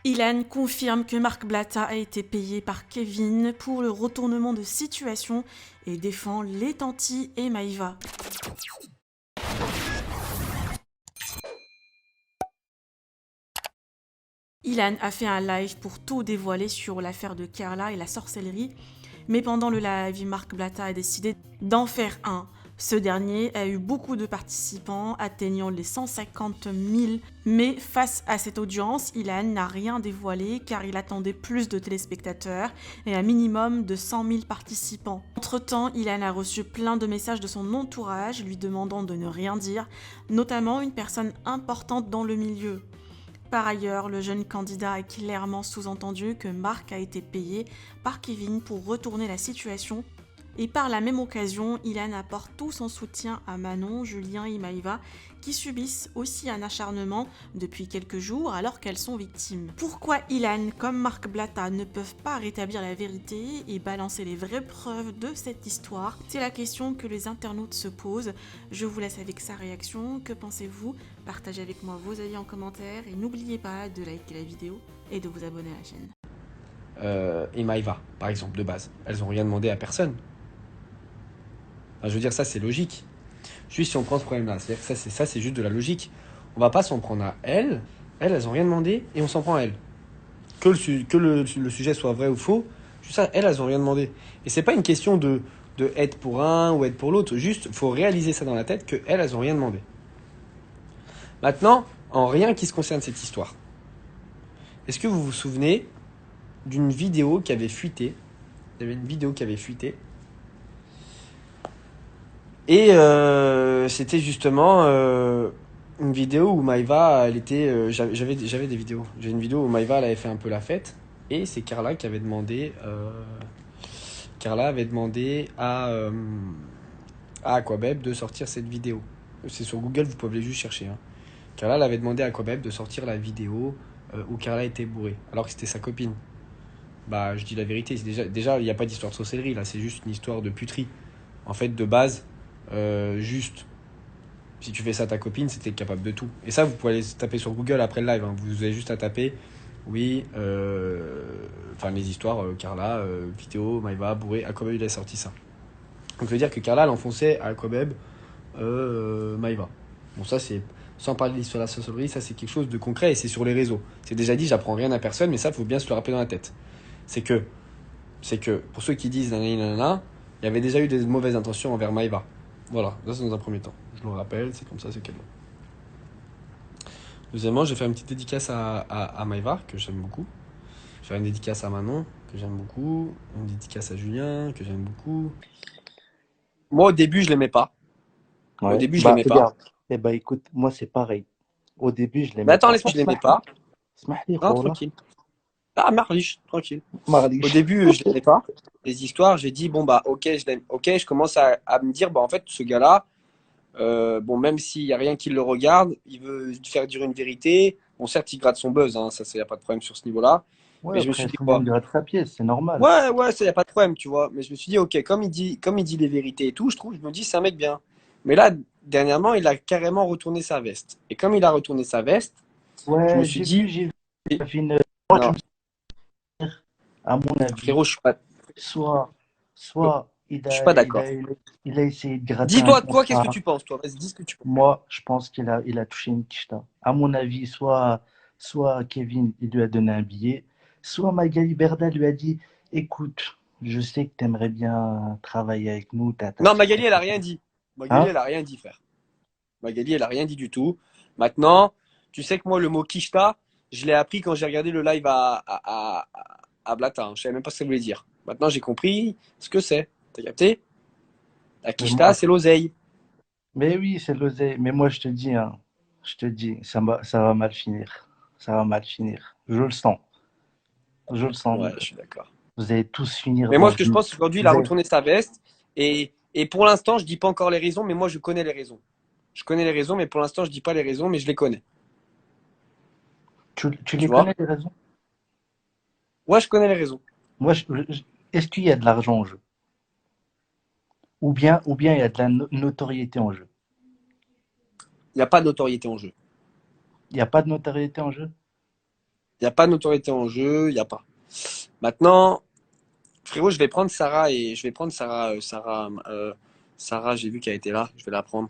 Ilan confirme que Marc Blatta a été payé par Kevin pour le retournement de situation et défend les Tanti et Maïva. Ilan a fait un live pour tout dévoiler sur l'affaire de Carla et la sorcellerie, mais pendant le live, Marc Blatta a décidé d'en faire un. Ce dernier a eu beaucoup de participants, atteignant les 150 000, mais face à cette audience, Ilan n'a rien dévoilé car il attendait plus de téléspectateurs et un minimum de 100 000 participants. Entre-temps, Ilan a reçu plein de messages de son entourage lui demandant de ne rien dire, notamment une personne importante dans le milieu. Par ailleurs, le jeune candidat a clairement sous-entendu que Marc a été payé par Kevin pour retourner la situation. Et par la même occasion, Ilan apporte tout son soutien à Manon, Julien et Maïva, qui subissent aussi un acharnement depuis quelques jours alors qu'elles sont victimes. Pourquoi Ilan, comme Marc Blatta, ne peuvent pas rétablir la vérité et balancer les vraies preuves de cette histoire? C'est la question que les internautes se posent. Je vous laisse avec sa réaction. Que pensez-vous? Partagez avec moi vos avis en commentaire et n'oubliez pas de liker la vidéo et de vous abonner à la chaîne. Et Maïva, par exemple, de base. Elles n'ont rien demandé à personne. Enfin, je veux dire, ça, c'est logique. Juste si on prend ce problème-là, c'est-à-dire que ça, c'est juste de la logique. On va pas s'en prendre à elles. Elles n'ont rien demandé et on s'en prend à elles. Que le sujet soit vrai ou faux, juste ça, elles n'ont rien demandé. Et c'est pas une question de être pour un ou être pour l'autre. Juste, faut réaliser ça dans la tête que elles n'ont rien demandé. Maintenant, en rien qui se concerne cette histoire. Est-ce que vous vous souvenez d'une vidéo qui avait fuité? Il y avait une vidéo qui avait fuité. Et c'était justement une vidéo où Maïva, elle était. J'avais des vidéos. J'ai une vidéo où Maïva, elle avait fait un peu la fête. Et c'est Carla qui avait demandé. Carla avait demandé à Aquabeb de sortir cette vidéo. C'est sur Google, vous pouvez juste chercher. Hein. Carla, elle avait demandé à Aquabeb de sortir la vidéo où Carla était bourrée, alors que c'était sa copine. Bah, je dis la vérité. C'est déjà, il n'y a pas d'histoire de sorcellerie là. C'est juste une histoire de puterie. En fait, de base. Juste, si tu fais ça à ta copine, c'était capable de tout. Et ça, vous pouvez aller taper sur Google après le live. Hein. Vous avez juste à taper, oui, enfin les histoires, Carla, vidéo, Maïva, bourré, Aquabeb, il a sorti ça. Donc, ça veut dire que Carla, elle enfonçait à Aquabeb, Maïva. Bon, ça, c'est, sans parler de l'histoire de la sorcellerie, ça, c'est quelque chose de concret et c'est sur les réseaux. C'est déjà dit, j'apprends rien à personne, mais ça, il faut bien se le rappeler dans la tête. C'est que, pour ceux qui disent nanana, il y avait déjà eu des mauvaises intentions envers Maïva. Voilà, ça c'est dans un premier temps. Je le rappelle, c'est comme ça, c'est cadeau. Deuxièmement, j'ai fait une petite dédicace à Maïva, que j'aime beaucoup. J'ai fait une dédicace à Manon, que j'aime beaucoup. Une dédicace à Julien, que j'aime beaucoup. Moi, au début, je l'aimais pas. Au Ouais, début, je bah l'aimais pas. regarde, eh bah écoute, moi c'est pareil. Au début, je Mais l'aimais attends, pas. laisse-moi, je l'aimais pas. اسمح لي Non, خويا tranquille. Ah, Marliche, tranquille. ما Au غاديش. début, je l'aimais pas. Les histoires, j'ai dit, bon, bah, ok, je l'aime. Ok, je commence à me dire, bah, en fait, ce gars-là, bon, même s'il n'y a rien qui le regarde, il veut faire dire une vérité. Bon, certes, il gratte son buzz, hein, ça, il n'y a pas de problème sur ce niveau-là. Ouais, Mais je me suis après dit, tout le quoi? monde gratte sa pièce, c'est normal. Ouais, ça, il n'y a pas de problème, tu vois. Mais je me suis dit, ok, comme il dit les vérités et tout, je me dis, c'est un mec bien. Mais là, dernièrement, il a carrément retourné sa veste. Et comme il a retourné sa veste, je me Ouais, suis dit, j'ai vu. eh, Fine. Moi, je non, me dis, à mon avis, frérot, soit, soit je suis pas d'accord. il a essayé de gratter un Dis-toi, toi, qu'est-ce que contrat. tu penses, toi? Vas-y, dis ce que tu penses. Moi, je pense il a touché une quicheta. À mon avis, soit Kevin, il lui a donné un billet, soit Magali Berda lui a dit, écoute, je sais que tu aimerais bien travailler avec nous, t'as ta Non, petite Magali, elle a réputation. rien dit. Magali, Hein? elle a rien dit, frère. Magali, elle a rien dit du tout. Maintenant, tu sais que moi, le mot quicheta, je l'ai appris quand j'ai regardé le live à Blata. Hein. Je savais même pas ce que ça voulait dire. Maintenant, j'ai compris ce que c'est. T'as capté? La Mais quicheta, moi, c'est l'oseille. mais oui, c'est l'oseille. Mais moi, je te dis, ça va mal finir. Ça va mal finir. Je le sens. Je le sens. Ouais, je suis d'accord. Vous allez tous finir Mais moi, dans ce que je une. pense, aujourd'hui, il a Vous allez- retourné sa veste. Et pour l'instant, je dis pas encore les raisons, mais moi, je connais les raisons. Je connais les raisons, mais pour l'instant, je dis pas les raisons, mais je les connais. tu Tu les vois? connais, les raisons? Ouais, je connais les raisons. Moi, est-ce qu'il y a de l'argent en jeu? Ou bien il y a de la notoriété en jeu? Il n'y a pas de notoriété en jeu. Il n'y a pas de notoriété en jeu? Il n'y a pas de notoriété en jeu, il n'y a pas. Maintenant, frérot, je vais prendre Sarah et je vais prendre Sarah. Sarah, j'ai vu qu'elle était là, je vais la prendre.